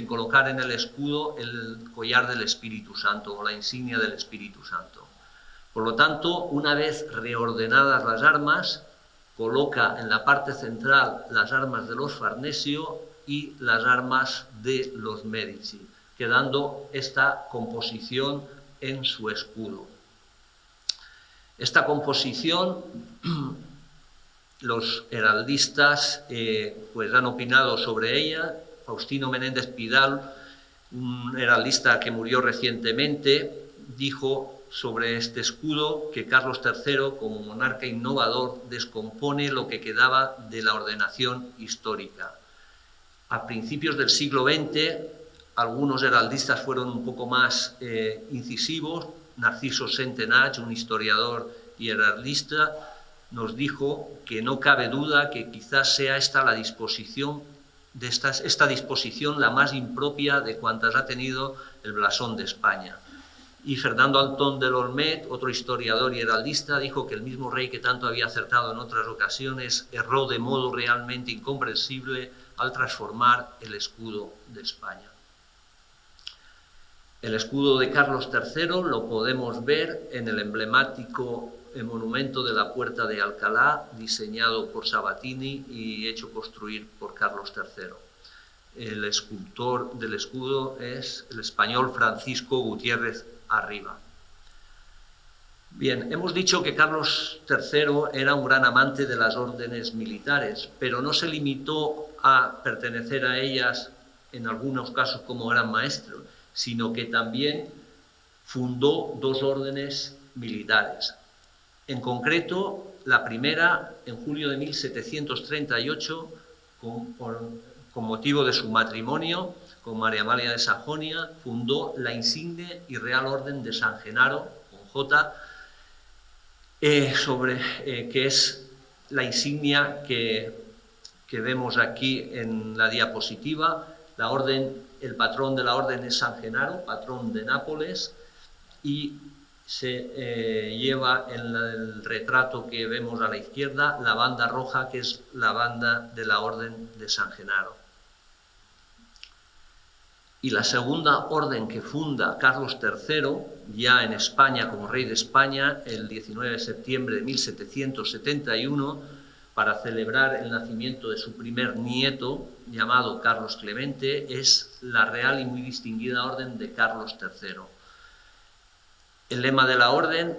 colocar en el escudo el collar del Espíritu Santo o la insignia del Espíritu Santo. Por lo tanto, una vez reordenadas las armas, coloca en la parte central las armas de los Farnesio y las armas de los Medici, quedando esta composición en su escudo. Esta composición, los heraldistas pues han opinado sobre ella. Faustino Menéndez Pidal, un heraldista que murió recientemente, dijo sobre este escudo que Carlos III, como monarca innovador, descompone lo que quedaba de la ordenación histórica. A principios del siglo XX, algunos heraldistas fueron un poco más incisivos. Narciso Centenach, un historiador y heraldista, nos dijo que no cabe duda que quizás sea esta disposición la más impropia de cuantas ha tenido el blasón de España. Y Fernando Antón de Lormet, otro historiador y heraldista, dijo que el mismo rey que tanto había acertado en otras ocasiones erró de modo realmente incomprensible al transformar el escudo de España. El escudo de Carlos III lo podemos ver en el emblemático monumento de la Puerta de Alcalá, diseñado por Sabatini y hecho construir por Carlos III. El escultor del escudo es el español Francisco Gutiérrez Arriba. Bien, hemos dicho que Carlos III era un gran amante de las órdenes militares, pero no se limitó a pertenecer a ellas en algunos casos como gran maestro, sino que también fundó dos órdenes militares. En concreto, la primera, en julio de 1738, con motivo de su matrimonio con María Amalia de Sajonia, fundó la insigne y Real Orden de San Genaro, con J, que es la insignia que vemos aquí en la diapositiva. El patrón de la orden es San Genaro, patrón de Nápoles, y se lleva en el retrato que vemos a la izquierda la banda roja, que es la banda de la orden de San Genaro. Y la segunda orden que funda Carlos III, ya en España como rey de España, el 19 de septiembre de 1771, para celebrar el nacimiento de su primer nieto, llamado Carlos Clemente, es la Real y muy distinguida Orden de Carlos III. El lema de la orden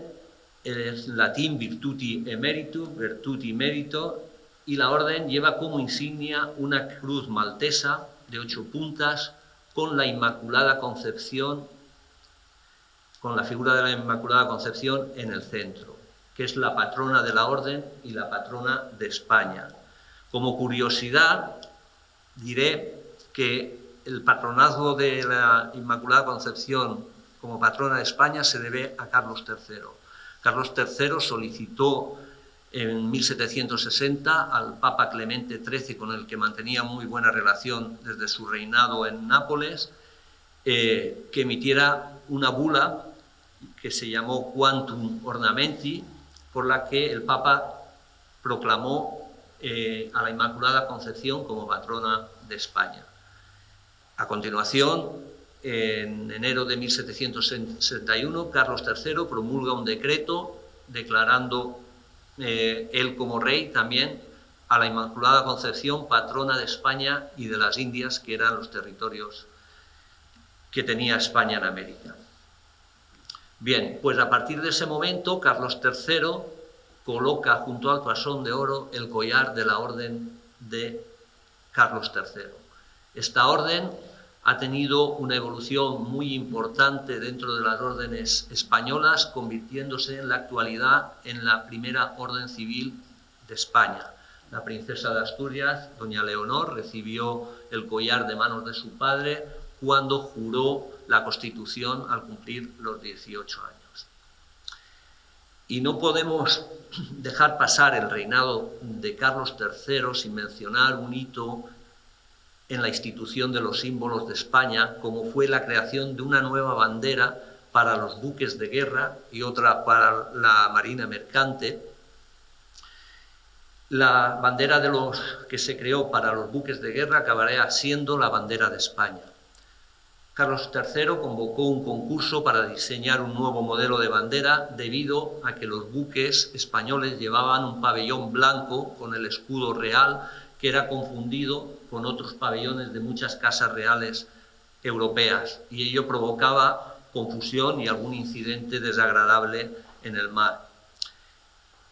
es latín Virtuti Emeritu, Virtuti Merito, y la orden lleva como insignia una cruz maltesa de 8 puntas, con la Inmaculada Concepción, con la figura de la Inmaculada Concepción en el centro, que es la patrona de la orden y la patrona de España. Como curiosidad, diré que el patronazgo de la Inmaculada Concepción como patrona de España se debe a Carlos III. Carlos III solicitó en 1760 al Papa Clemente XIII, con el que mantenía muy buena relación desde su reinado en Nápoles, que emitiera una bula que se llamó Quantum Ornamenti, por la que el Papa proclamó a la Inmaculada Concepción como patrona de España. A continuación, en enero de 1761, Carlos III promulga un decreto declarando él como rey también a la Inmaculada Concepción patrona de España y de las Indias, que eran los territorios que tenía España en América. Bien, pues a partir de ese momento Carlos III coloca junto al blasón de oro el collar de la Orden de Carlos III. Esta orden ha tenido una evolución muy importante dentro de las órdenes españolas, convirtiéndose en la actualidad en la primera orden civil de España. La princesa de Asturias, doña Leonor, recibió el collar de manos de su padre cuando juró la Constitución al cumplir los 18 años. Y no podemos dejar pasar el reinado de Carlos III sin mencionar un hito en la institución de los símbolos de España, como fue la creación de una nueva bandera para los buques de guerra y otra para la marina mercante. La bandera que se creó para los buques de guerra acabaría siendo la bandera de España. Carlos III convocó un concurso para diseñar un nuevo modelo de bandera debido a que los buques españoles llevaban un pabellón blanco con el escudo real, que era confundido con otros pabellones de muchas casas reales europeas, y ello provocaba confusión y algún incidente desagradable en el mar.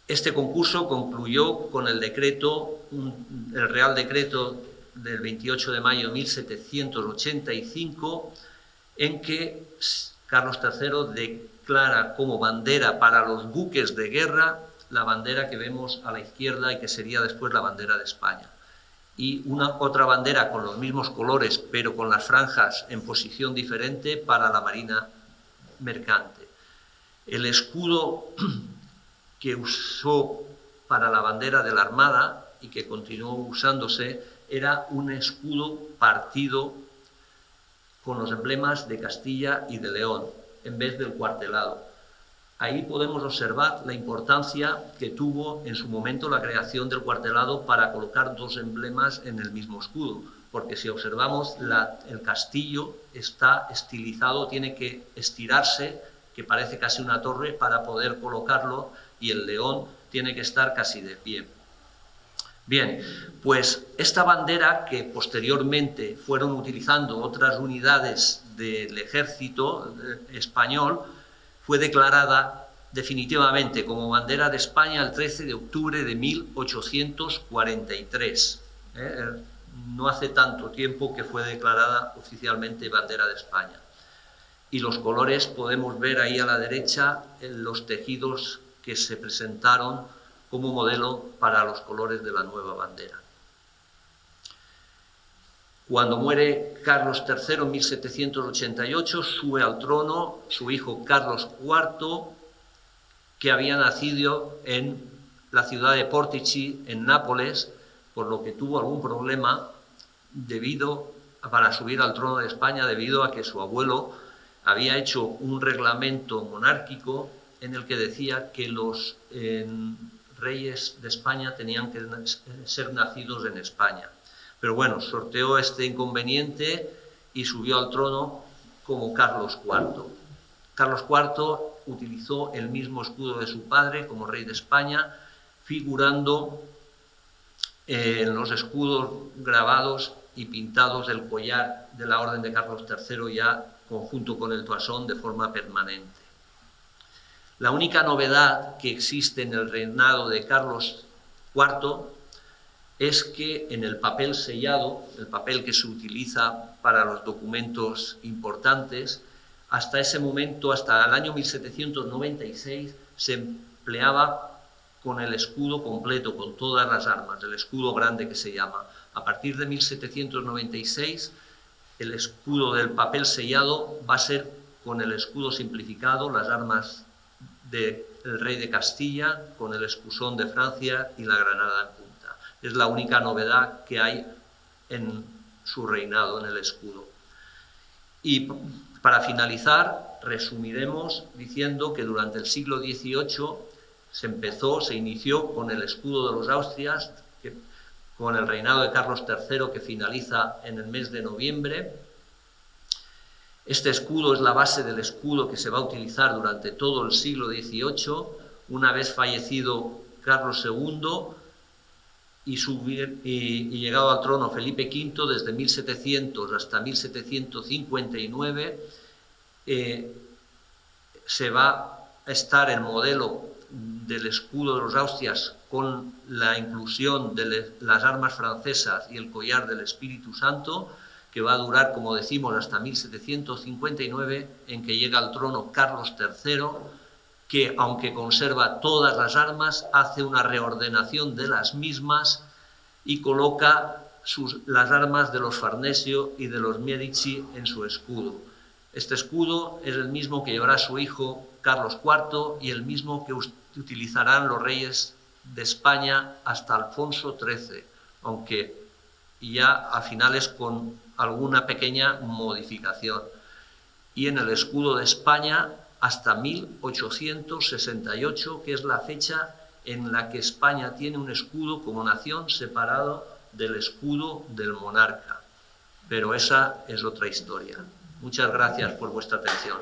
Este concurso concluyó con el Real Decreto del 28 de mayo de 1785, en que Carlos III declara como bandera para los buques de guerra la bandera que vemos a la izquierda y que sería después la bandera de España. Y otra bandera con los mismos colores, pero con las franjas en posición diferente, para la marina mercante. El escudo que usó para la bandera de la Armada y que continuó usándose era un escudo partido con los emblemas de Castilla y de León, en vez del cuartelado. Ahí podemos observar la importancia que tuvo en su momento la creación del cuartelado para colocar dos emblemas en el mismo escudo, porque si observamos el castillo está estilizado, tiene que estirarse, que parece casi una torre, para poder colocarlo, y el león tiene que estar casi de pie. Bien, pues esta bandera, que posteriormente fueron utilizando otras unidades del ejército español, fue declarada definitivamente como bandera de España el 13 de octubre de 1843. No hace tanto tiempo que fue declarada oficialmente bandera de España. Y los colores podemos ver ahí a la derecha en los tejidos que se presentaron como modelo para los colores de la nueva bandera. Cuando muere Carlos III en 1788, sube al trono su hijo Carlos IV, que había nacido en la ciudad de Portici, en Nápoles, por lo que tuvo algún problema para subir al trono de España, debido a que su abuelo había hecho un reglamento monárquico en el que decía que los reyes de España tenían que ser nacidos en España. Pero bueno, sorteó este inconveniente y subió al trono como Carlos IV. Carlos IV utilizó el mismo escudo de su padre como rey de España, figurando en los escudos grabados y pintados del collar de la Orden de Carlos III, ya conjunto con el toisón, de forma permanente. La única novedad que existe en el reinado de Carlos IV es que en el papel sellado, el papel que se utiliza para los documentos importantes, hasta ese momento, hasta el año 1796, se empleaba con el escudo completo, con todas las armas, el escudo grande que se llama. A partir de 1796, el escudo del papel sellado va a ser con el escudo simplificado, las armas del rey de Castilla, con el escusón de Francia y la granada en punta. Es la única novedad que hay en su reinado, en el escudo. Y para finalizar, resumiremos diciendo que durante el siglo XVIII se inició con el escudo de los Austrias, con el reinado de Carlos III, que finaliza en el mes de noviembre. Este escudo es la base del escudo que se va a utilizar durante todo el siglo XVIII, una vez fallecido Carlos II y llegado al trono Felipe V, desde 1700 hasta 1759, se va a estar el modelo del escudo de los Austrias con la inclusión de las armas francesas y el collar del Espíritu Santo, que va a durar, como decimos, hasta 1759, en que llega al trono Carlos III, que, aunque conserva todas las armas, hace una reordenación de las mismas y coloca las armas de los Farnesio y de los Medici en su escudo. Este escudo es el mismo que llevará su hijo Carlos IV y el mismo que utilizarán los reyes de España hasta Alfonso XIII, aunque ya a finales con alguna pequeña modificación. Y en el escudo de España hasta 1868, que es la fecha en la que España tiene un escudo como nación separado del escudo del monarca. Pero esa es otra historia. Muchas gracias por vuestra atención.